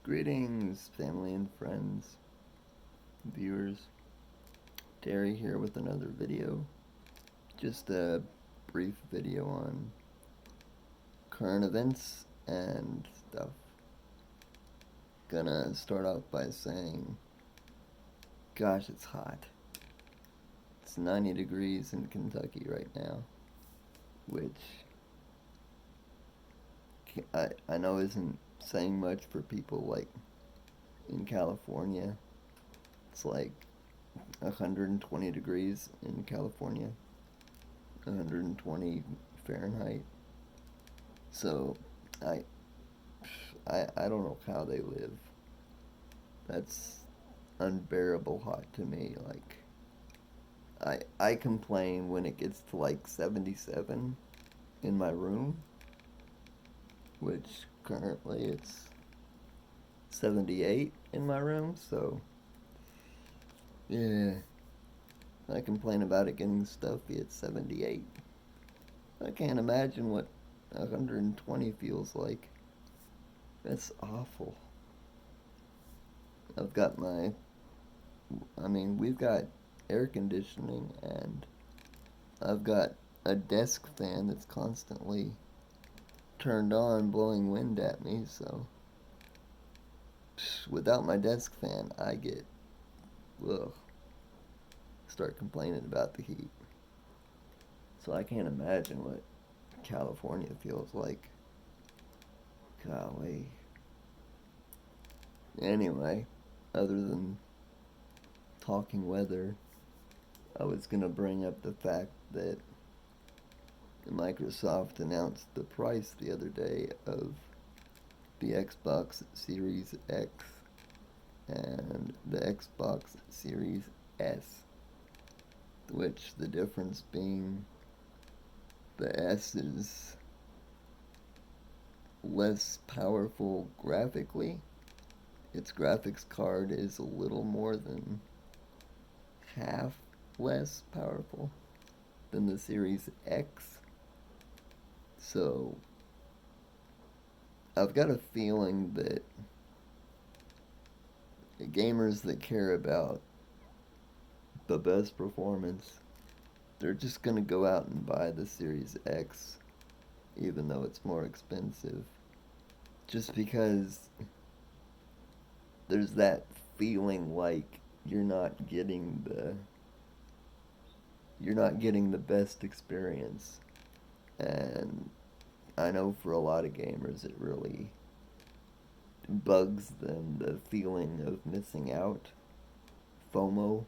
Greetings, family and friends, viewers. Terry here with another video. Just a brief video on current events and stuff. Gonna start off by saying, gosh, it's hot. It's 90 degrees in Kentucky right now, which I know isn't saying much for people like in California. It's like 120 degrees in California, 120 Fahrenheit. So I I don't know how they live. That's unbearable hot to me. Like I complain when it gets to like 77 in my room, which currently it's 78 in my room. So yeah, I complain about it getting stuffy at 78. I can't imagine what 120 feels like. That's awful. I've got we've got air conditioning, and I've got a desk fan that's constantly turned on blowing wind at me, so without my desk fan, I get, ugh, start complaining about the heat. So I can't imagine what California feels like. Golly. Anyway, other than talking weather, I was going to bring up the fact that Microsoft announced the price the other day of the Xbox Series X and the Xbox Series S, which the difference being the S is less powerful graphically. Its graphics card is a little more than half less powerful than the Series X. So I've got a feeling that gamers that care about the best performance, they're just going to go out and buy the Series X, even though it's more expensive. Just because there's that feeling like you're not getting the best experience. And I know for a lot of gamers it really bugs them, the feeling of missing out. FOMO.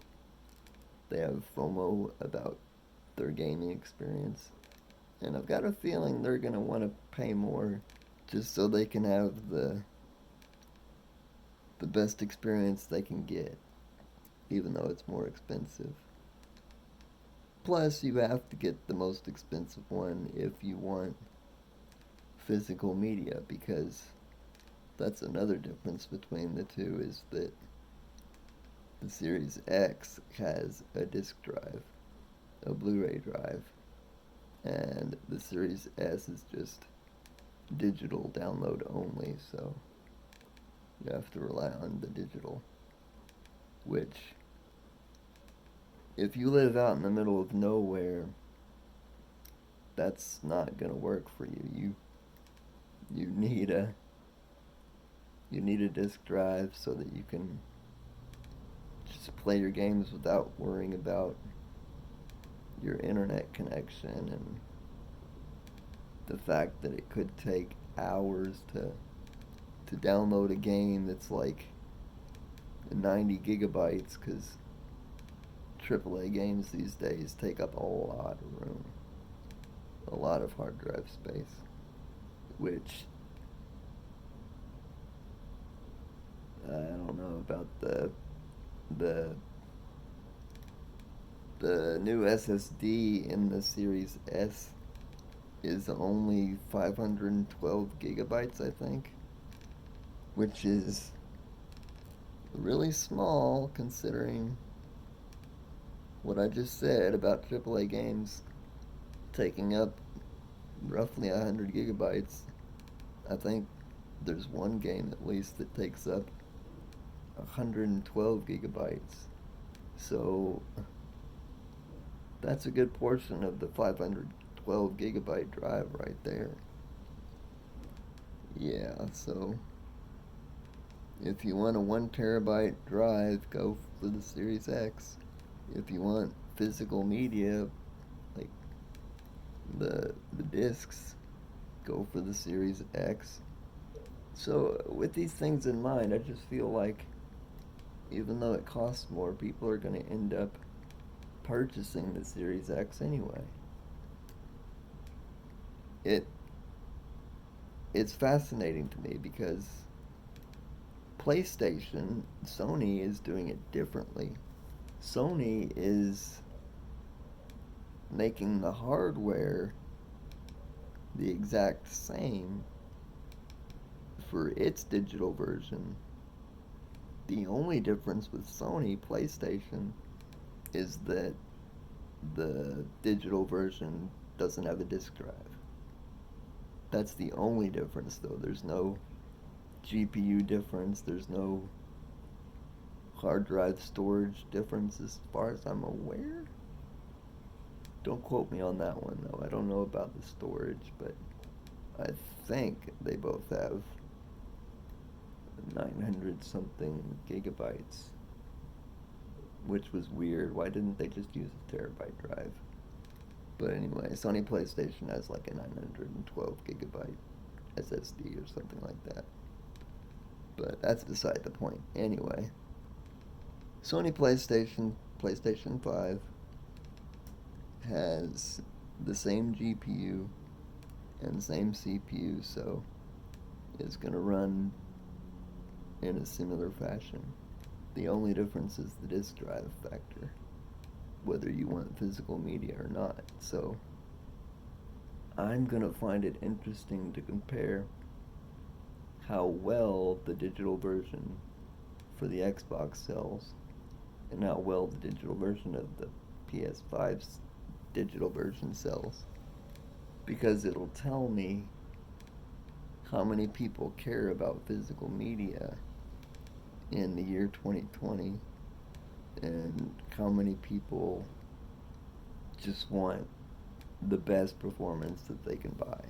They have FOMO about their gaming experience. And I've got a feeling they're going to want to pay more just so they can have the best experience they can get, even though it's more expensive. Plus, you have to get the most expensive one if you want physical media, because that's another difference between the two, is that the Series X has a disc drive, a Blu-ray drive, and the Series S is just digital download only, so you have to rely on the digital, which, if you live out in the middle of nowhere, that's not gonna work for you. You need a disk drive so that you can just play your games without worrying about your internet connection and the fact that it could take hours to download a game that's like 90 gigabytes, because AAA games these days take up a lot of room, a lot of hard drive space, which I don't know about the the new SSD in the Series S is only 512 gigabytes, I think, which is really small considering what I just said about AAA games taking up roughly 100 gigabytes. I think there's one game at least that takes up 112 gigabytes. So that's a good portion of the 512 gigabyte drive right there. Yeah, so if you want a 1 terabyte drive, go for the Series X. If you want physical media, like the discs, go for the Series X. So with these things in mind, I just feel like even though it costs more, people are going to end up purchasing the Series X anyway. It it's fascinating to me because PlayStation, Sony is doing it differently. Sony is making the hardware the exact same for its digital version. The only difference with Sony PlayStation is that the digital version doesn't have a disk drive. That's the only difference, though. There's no GPU difference, there's no hard drive storage difference as far as I'm aware. Don't quote me on that one, though. I don't know about the storage, but I think they both have 900 something gigabytes, which was weird. Why didn't they just use a terabyte drive? But anyway, Sony PlayStation has like a 912 gigabyte SSD or something like that. But that's beside the point. Anyway, Sony PlayStation 5 has the same GPU and same CPU, so it's going to run in a similar fashion. The only difference is the disk drive factor, whether you want physical media or not. So I'm going to find it interesting to compare how well the digital version for the Xbox sells and how well the digital version of the PS5's digital version sells, because it'll tell me how many people care about physical media in the year 2020 and how many people just want the best performance that they can buy,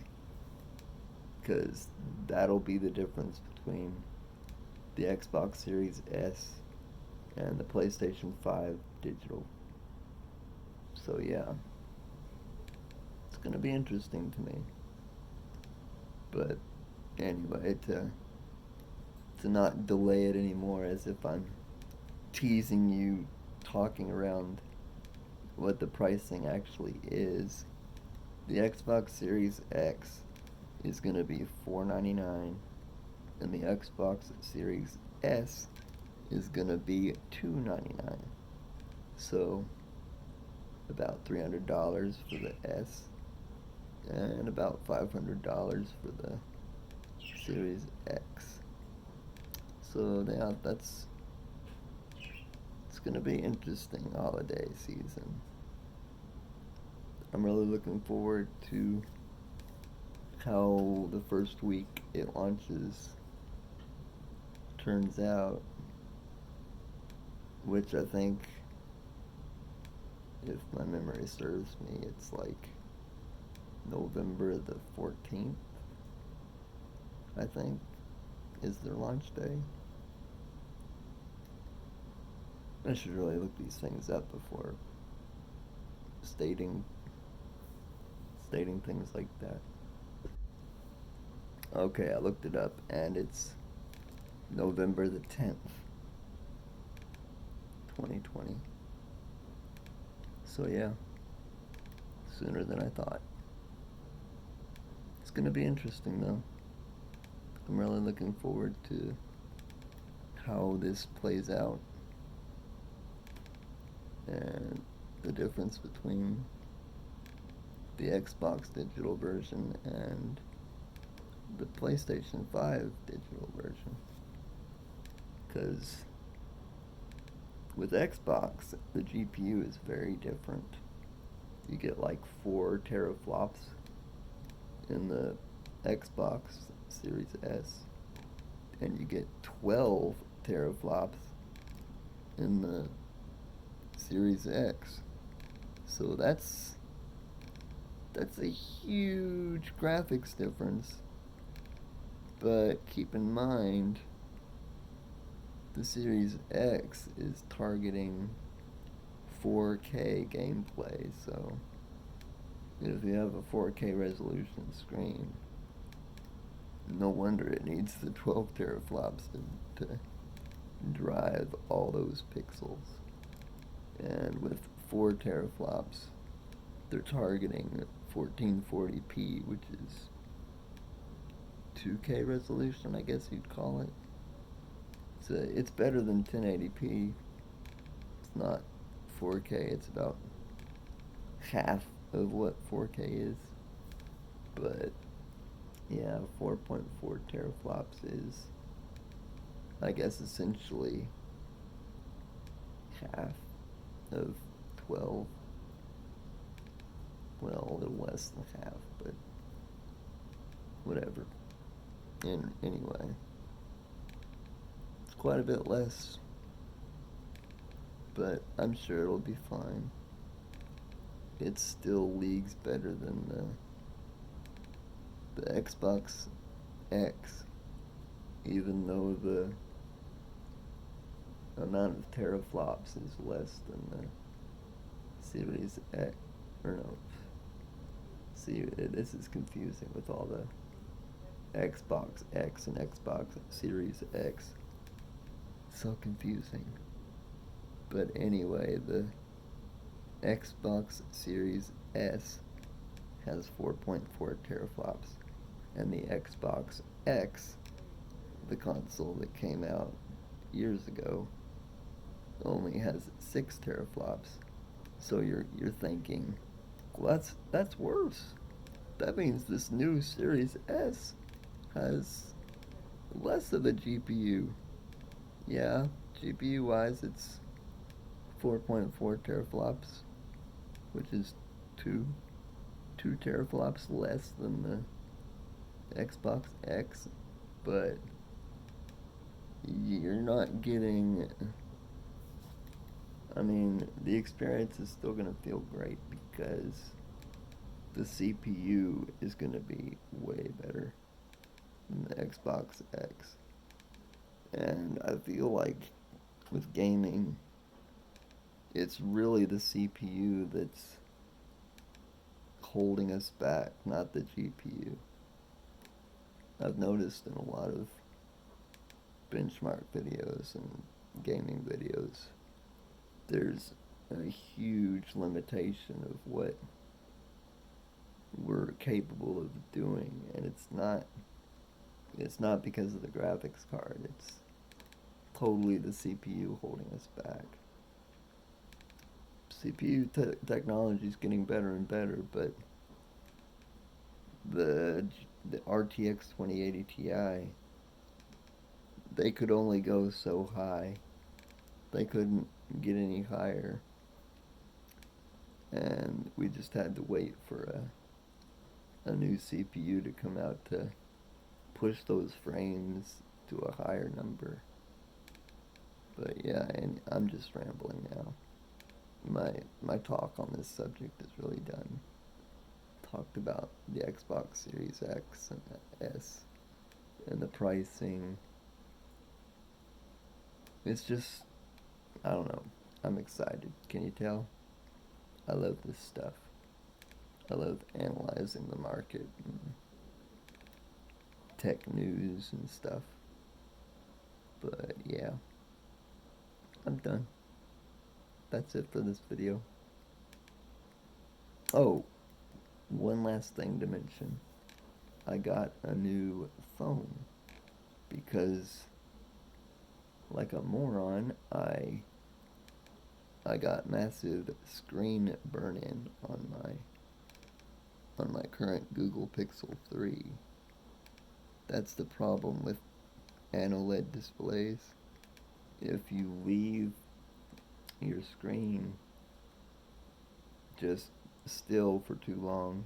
because that'll be the difference between the Xbox Series S and the PlayStation 5 digital. So yeah, it's going to be interesting to me. But anyway, to not delay it anymore, as if I'm teasing you, talking around what the pricing actually is. The Xbox Series X is going to be $499, and the Xbox Series S is going to be $299. So about $300 for the S and about $500 for the Series X. So yeah, it's going to be interesting holiday season. I'm really looking forward to how the first week it launches turns out, which I think, if my memory serves me, it's like November the 14th, I think, is their launch day. I should really look these things up before stating things like that. Okay, I looked it up, and it's November the 10th, 2020. So yeah, sooner than I thought. It's going to be interesting, though. I'm really looking forward to how this plays out and the difference between the Xbox digital version and the PlayStation 5 digital version. Because with Xbox, the GPU is very different. You get like 4 teraflops in the Xbox Series S, and you get 12 teraflops in the Series X. So that's a huge graphics difference. But keep in mind, the Series X is targeting 4K gameplay, so if you have a 4K resolution screen, no wonder it needs the 12 teraflops to drive all those pixels. And with 4 teraflops, they're targeting 1440p, which is 2K resolution, I guess you'd call it. So it's better than 1080p. It's not 4K, it's about half of what 4K is. But yeah, 4.4 teraflops is, I guess, essentially half of 12. Well, a little less than half, but whatever. Anyway, it's quite a bit less, but I'm sure it'll be fine. It's still leagues better than the Xbox X, even though the amount of teraflops is less than the Series X. Or no, see, this is confusing with all the Xbox X and Xbox Series X. So confusing. But anyway, the Xbox Series S has 4.4 teraflops, and the Xbox X, the console that came out years ago, only has 6 teraflops. So you're thinking, well, that's worse. That means this new Series S has less of a GPU. Yeah, GPU wise, it's 4.4 teraflops, which is 2 teraflops less than the Xbox X, but you're not getting, I mean, the experience is still going to feel great because the CPU is going to be way better than the Xbox X. And I feel like with gaming, it's really the CPU that's holding us back, not the GPU. I've noticed in a lot of benchmark videos and gaming videos, there's a huge limitation of what we're capable of doing, and it's not because of the graphics card. It's totally the CPU holding us back. CPU technology is getting better and better, but the RTX 2080 Ti, they could only go so high. They couldn't get any higher, and we just had to wait for a new CPU to come out to push those frames to a higher number. But yeah, and I'm just rambling now. My talk on this subject is really done. Talked about the Xbox Series X and S and the pricing. It's just, I don't know. I'm excited. Can you tell? I love this stuff. I love analyzing the market and tech news and stuff. But yeah, I'm done. That's it for this video. Oh, one last thing to mention. I got a new phone because, like a moron, I got massive screen burn-in on my current Google Pixel 3. That's the problem with AMOLED displays. If you leave your screen just still for too long,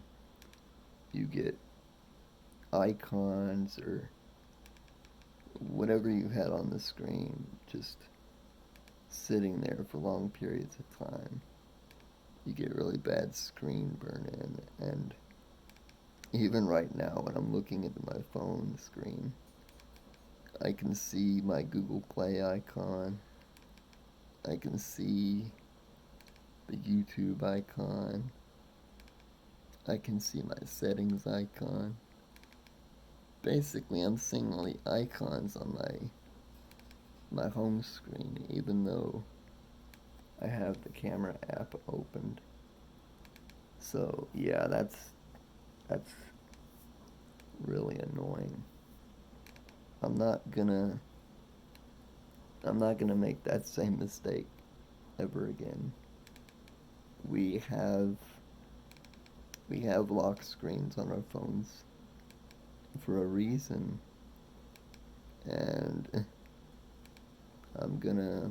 you get icons or whatever you had on the screen just sitting there for long periods of time, you get really bad screen burn in. And even right now, when I'm looking at my phone screen, I can see my Google Play icon. I can see the YouTube icon. I can see my settings icon. Basically, I'm seeing all the icons on my home screen, even though I have the camera app opened. So yeah, that's really annoying. I'm not gonna I'm not gonna make that same mistake ever again. We have we have lock screens on our phones for a reason, and I'm gonna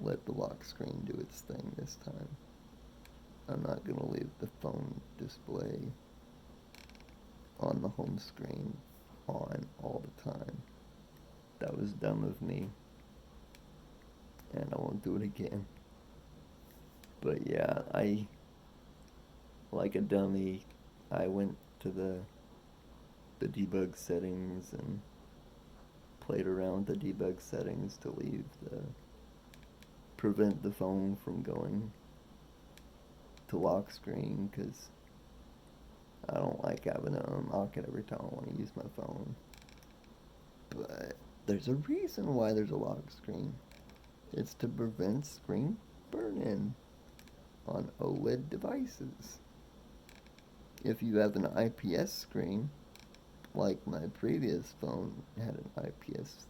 let the lock screen do its thing this time. I'm not gonna leave the phone display on the home screen on all the time. That was dumb of me, and I won't do it again. But yeah, like a dummy, I went to the debug settings and played around with the debug settings to prevent the phone from going to lock screen, because I don't like having to unlock it every time I want to use my phone. But there's a reason why there's a lock screen. It's to prevent screen burn-in on OLED devices. If you have an IPS screen, like my previous phone had an IPS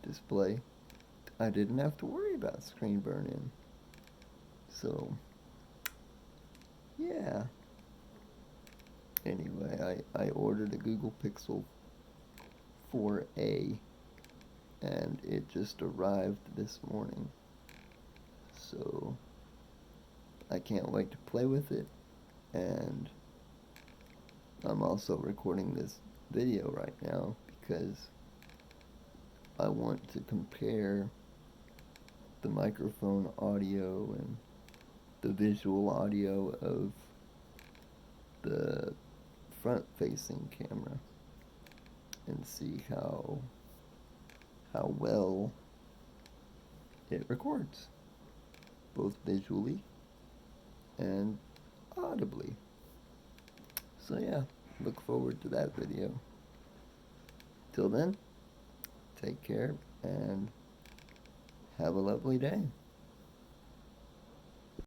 display, I didn't have to worry about screen burn-in. So, yeah. Anyway, I ordered a Google Pixel 4a, and it just arrived this morning. So, I can't wait to play with it, and I'm also recording this video right now because I want to compare the microphone audio and the visual audio of the front-facing camera and see how well it records, both visually and audibly. So yeah, look forward to that video. Till then, take care and have a lovely day.